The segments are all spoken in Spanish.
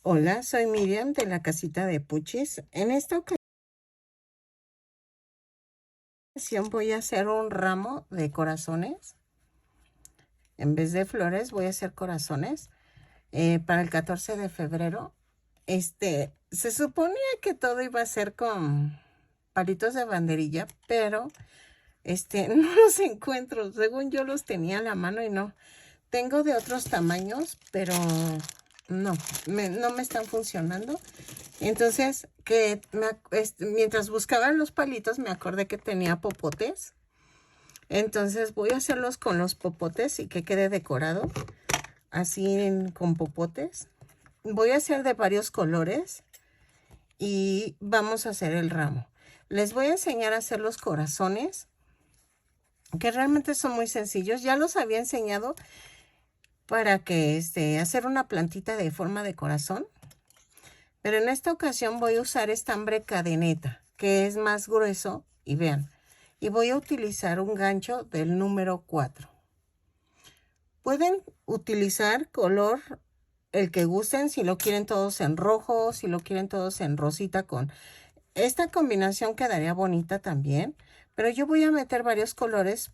Hola, soy Miriam de la casita de Puchis. En esta ocasión voy a hacer un ramo de corazones. En vez de flores voy a hacer corazones para el 14 de febrero. Se suponía que todo iba a ser con palitos de banderilla, pero no los encuentro. Según yo los tenía a la mano y no. Tengo de otros tamaños, pero no me están funcionando. Entonces, mientras buscaba los palitos, me acordé que tenía popotes. Entonces voy a hacerlos con los popotes y que quede decorado, así con popotes. Voy a hacer de varios colores y vamos a hacer el ramo. Les voy a enseñar a hacer los corazones, que realmente son muy sencillos. Ya los había enseñado para que hacer una plantita de forma de corazón. Pero en esta ocasión voy a usar estambre cadeneta, que es más grueso, y vean, y voy a utilizar un gancho del número 4. Pueden utilizar color el que gusten, si lo quieren todos en rojo, si lo quieren todos en rosita con... Esta combinación quedaría bonita también, pero yo voy a meter varios colores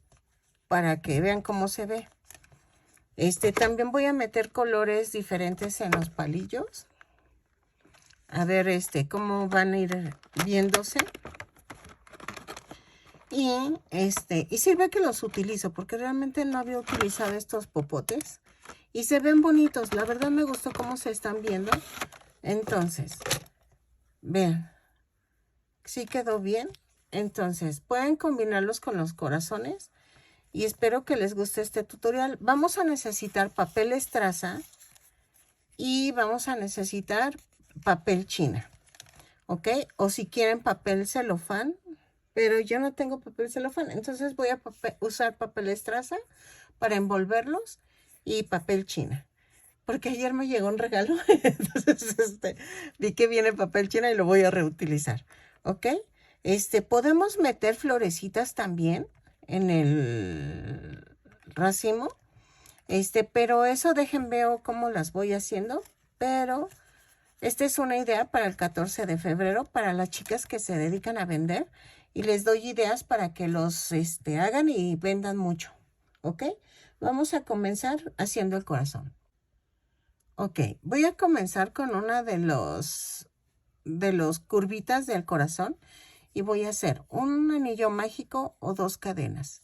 para que vean cómo se ve. También voy a meter colores diferentes en los palillos. A ver, cómo van a ir viéndose. Y sirve que los utilizo porque realmente no había utilizado estos popotes. Y se ven bonitos. La verdad me gustó cómo se están viendo. Entonces, vean. Sí quedó bien. Entonces, pueden combinarlos con los corazones. Y espero que les guste este tutorial. Vamos a necesitar papel estraza. Y vamos a necesitar papel china. ¿Ok? O si quieren papel celofán, pero yo no tengo papel celofán, entonces voy a usar papel estraza para envolverlos y papel china. Porque ayer me llegó un regalo, entonces vi que viene papel china y lo voy a reutilizar. ¿Ok? Podemos meter florecitas también en el racimo. Pero eso veo cómo las voy haciendo, pero... Esta es una idea para el 14 de febrero para las chicas que se dedican a vender y les doy ideas para que los hagan y vendan mucho. ¿Ok? Vamos a comenzar haciendo el corazón. Ok, voy a comenzar con una de los curvitas del corazón y voy a hacer un anillo mágico o 2 cadenas.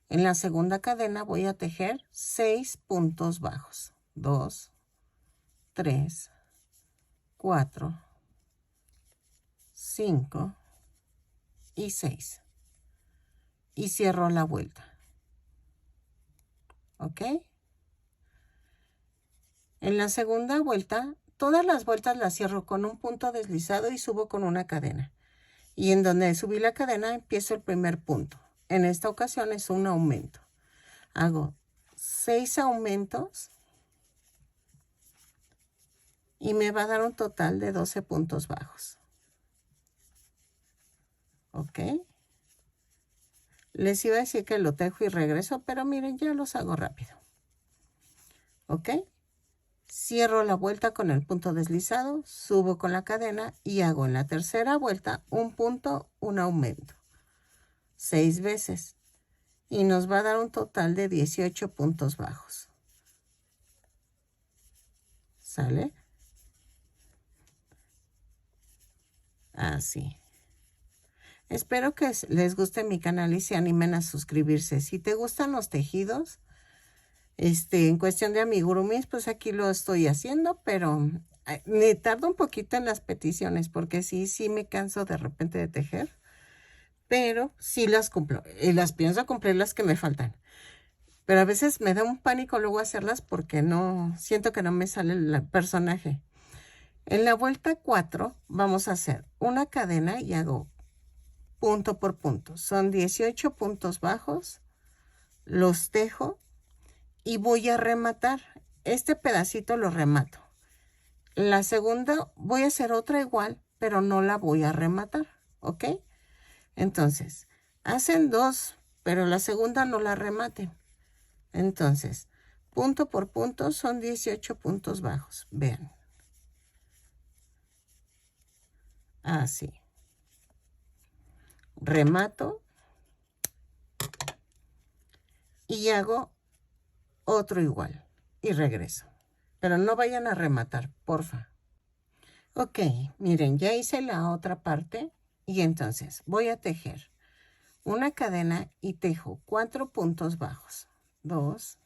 En la segunda cadena voy a tejer 6 puntos bajos. 2, 3, 4, 5 y 6. Y cierro la vuelta. ¿Ok? En la segunda vuelta, todas las vueltas las cierro con un punto deslizado y subo con una cadena. Y en donde subí la cadena, empiezo el primer punto. En esta ocasión es un aumento. Hago 6 aumentos y me va a dar un total de 12 puntos bajos. ¿Ok? Les iba a decir que lo tejo y regreso, pero miren, ya los hago rápido. ¿Ok? Cierro la vuelta con el punto deslizado, subo con la cadena y hago en la tercera vuelta un punto, un aumento. 6 veces. Y nos va a dar un total de 18 puntos bajos. ¿Sale? Así. Espero que les guste mi canal y se animen a suscribirse. Si te gustan los tejidos, en cuestión de amigurumis, pues aquí lo estoy haciendo, pero me tardo un poquito en las peticiones porque sí me canso de repente de tejer, pero sí las cumplo y las pienso cumplir las que me faltan. Pero a veces me da un pánico luego hacerlas porque no, siento que no me sale el personaje. En la vuelta 4 vamos a hacer una cadena y hago punto por punto. Son 18 puntos bajos, los tejo y voy a rematar. Este pedacito lo remato. La segunda voy a hacer otra igual, pero no la voy a rematar, ¿ok? Entonces, hacen 2, pero la segunda no la rematen. Entonces, punto por punto son 18 puntos bajos. Vean. así. Remato y hago otro igual y regreso. Pero no vayan a rematar, porfa. Ok, miren, ya hice la otra parte y entonces voy a tejer una cadena y tejo 4 puntos bajos. 2,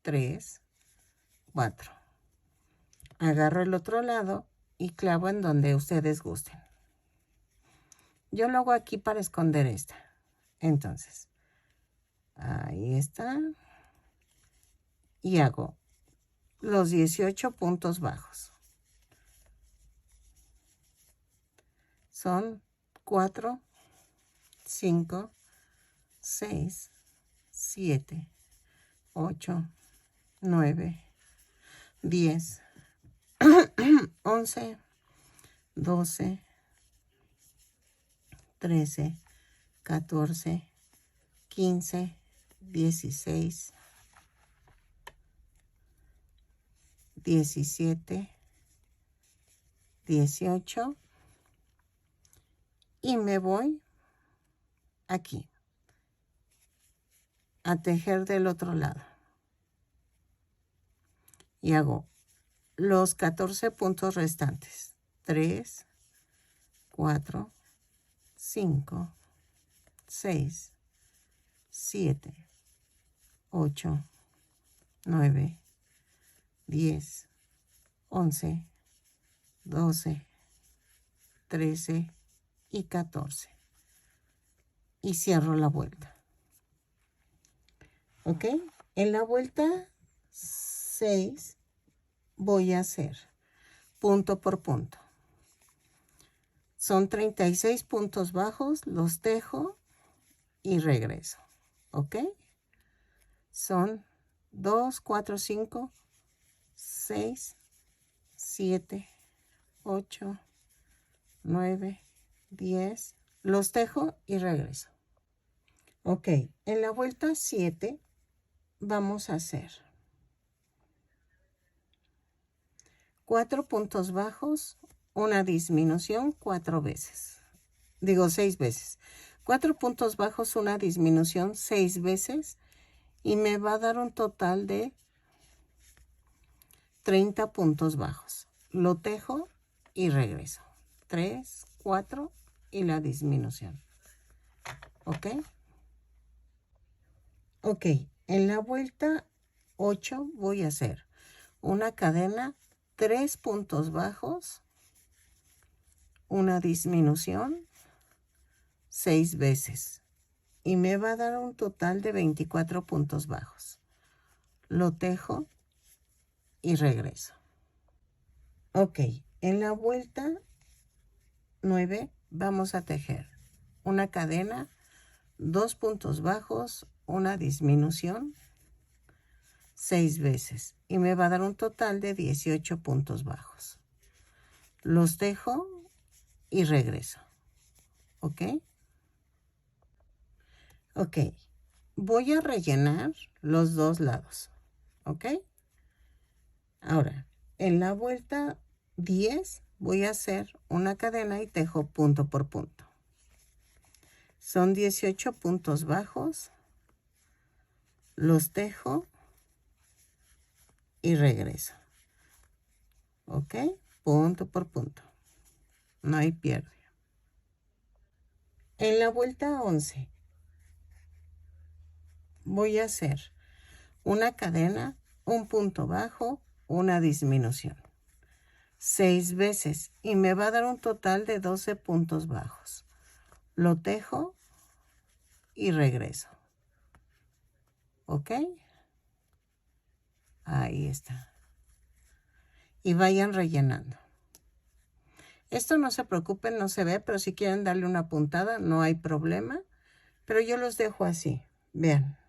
3, 4. Agarro el otro lado y clavo en donde ustedes gusten. Yo lo hago aquí para esconder esta. Entonces, ahí está. Y hago los 18 puntos bajos. Son 4, 5, 6, 7, 8, 9, 10, 11, 12, 13, 14, 15, 16, 17, 18 y me voy aquí a tejer del otro lado y hago los 14 puntos restantes. 3, 4, 5, 6, 7, 8, 9, 10, 11, 12, 13 y 14. Y cierro la vuelta. ¿Ok? En la vuelta 6 voy a hacer punto por punto. Son 36 puntos bajos, los tejo y regreso. ¿Ok? Son 2, 4, 5, 6, 7, 8, 9, 10. Los tejo y regreso. Ok, en la vuelta 7 vamos a hacer 4 puntos bajos, una disminución 4 veces. Digo 6 veces. 4 puntos bajos, una disminución 6 veces y me va a dar un total de 30 puntos bajos. Lo tejo y regreso. 3, 4 y la disminución. ¿Ok? Ok, en la vuelta 8 voy a hacer una cadena, 3 puntos bajos, una disminución 6 veces y me va a dar un total de 24 puntos bajos. Lo tejo y regreso. Ok, en la vuelta 9 vamos a tejer una cadena, 2 puntos bajos, una disminución 6 veces y me va a dar un total de 18 puntos bajos. Los dejo y regreso. ¿Ok? Ok. Voy a rellenar los dos lados. ¿Ok? Ahora, en la vuelta 10 voy a hacer una cadena y tejo punto por punto. Son 18 puntos bajos. Los tejo y regreso. ¿Ok? Punto por punto. No hay pierde. En la vuelta 11 voy a hacer una cadena, un punto bajo, una disminución. 6 veces y me va a dar un total de 12 puntos bajos. Lo tejo y regreso. ¿Ok? Ahí está. Y vayan rellenando. Esto no se preocupen, no se ve, pero si quieren darle una puntada, no hay problema. Pero yo los dejo así. Vean.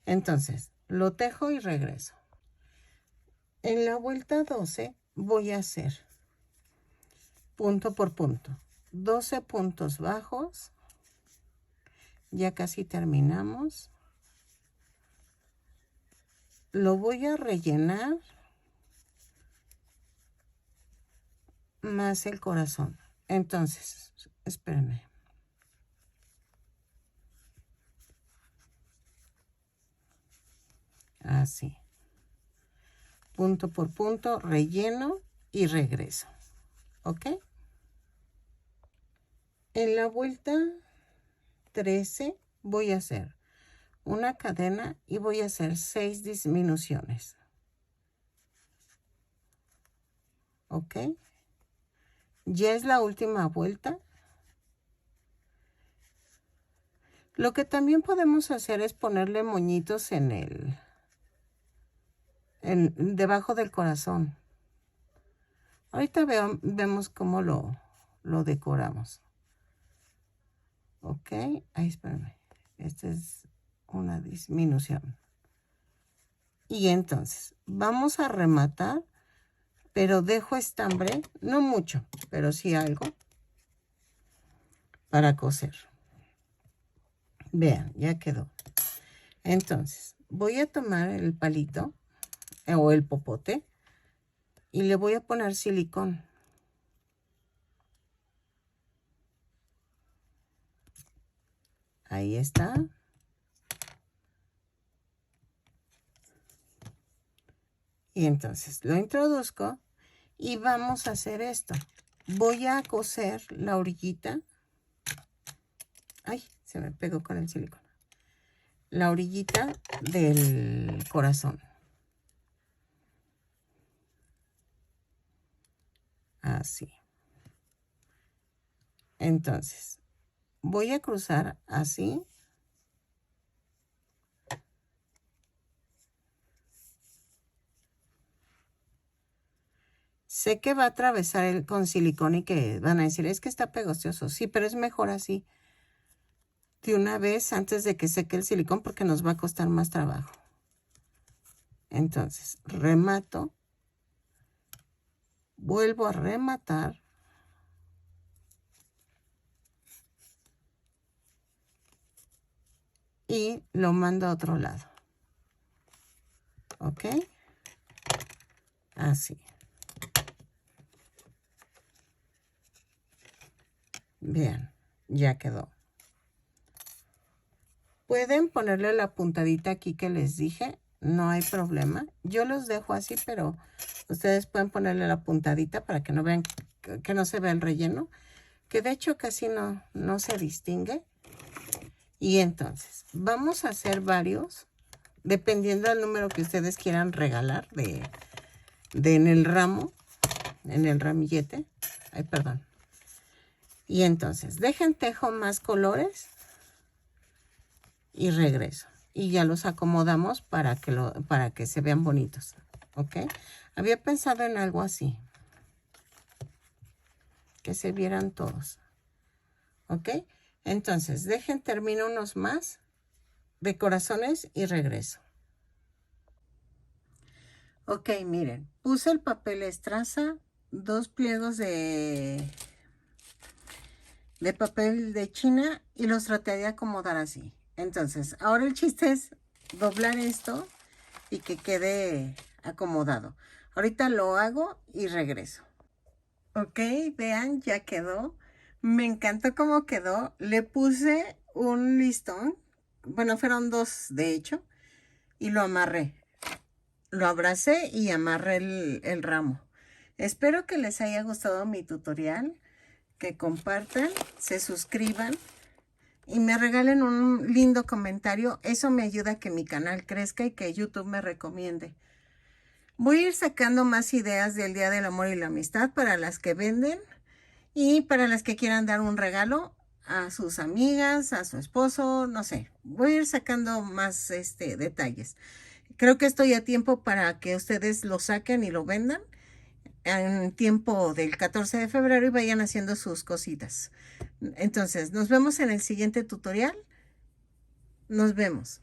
Entonces, lo tejo y regreso. En la vuelta 12 voy a hacer punto por punto. 12 puntos bajos. Ya casi terminamos. Lo voy a rellenar más el corazón. Entonces, espérenme. Así. Punto por punto, relleno y regreso. ¿Ok? En la vuelta 13 voy a hacer una cadena y voy a hacer 6 disminuciones. ¿Ok? Ya es la última vuelta. Lo que también podemos hacer es ponerle moñitos debajo del corazón. Ahorita vemos cómo lo decoramos. Ok, ahí espérame. Esta es una disminución. Y entonces, vamos a rematar, pero dejo estambre, no mucho, pero sí algo, para coser. Vean, ya quedó. Entonces, voy a tomar el palito o el popote y le voy a poner silicón. Ahí está. Y entonces lo introduzco y vamos a hacer esto. Voy a coser la orillita. Ay, se me pegó con el silicón. La orillita del corazón. Así. Entonces, voy a cruzar así. Sé que va a atravesar con silicón y que van a decir, es que está pegostoso. Sí, pero es mejor así. De una vez antes de que seque el silicón porque nos va a costar más trabajo. Entonces, remato. Vuelvo a rematar. Y lo mando a otro lado. ¿Ok? Así. Bien, ya quedó. Pueden ponerle la puntadita aquí que les dije, no hay problema. Yo los dejo así, pero ustedes pueden ponerle la puntadita para que no vean, que no se vea el relleno, que de hecho casi no se distingue. Y entonces, vamos a hacer varios, dependiendo del número que ustedes quieran regalar en el ramo, en el ramillete. Ay, perdón. Y entonces, dejen tejo más colores y regreso. Y ya los acomodamos para que se vean bonitos. ¿Ok? Había pensado en algo así. Que se vieran todos. ¿Ok? Entonces, termino unos más de corazones y regreso. Ok, miren. Puse el papel estraza, 2 pliegos de papel de China y los traté de acomodar así. Entonces, ahora el chiste es doblar esto y que quede acomodado. Ahorita lo hago y regreso. Ok, vean, ya quedó. Me encantó cómo quedó. Le puse un listón. Bueno, fueron 2 de hecho. Y lo amarré. Lo abracé y amarré el ramo. Espero que les haya gustado mi tutorial. Que compartan, se suscriban y me regalen un lindo comentario. Eso me ayuda a que mi canal crezca y que YouTube me recomiende. Voy a ir sacando más ideas del Día del Amor y la Amistad para las que venden y para las que quieran dar un regalo a sus amigas, a su esposo, no sé. Voy a ir sacando más detalles. Creo que estoy a tiempo para que ustedes lo saquen y lo vendan en tiempo del 14 de febrero y vayan haciendo sus cositas. Entonces, nos vemos en el siguiente tutorial. Nos vemos.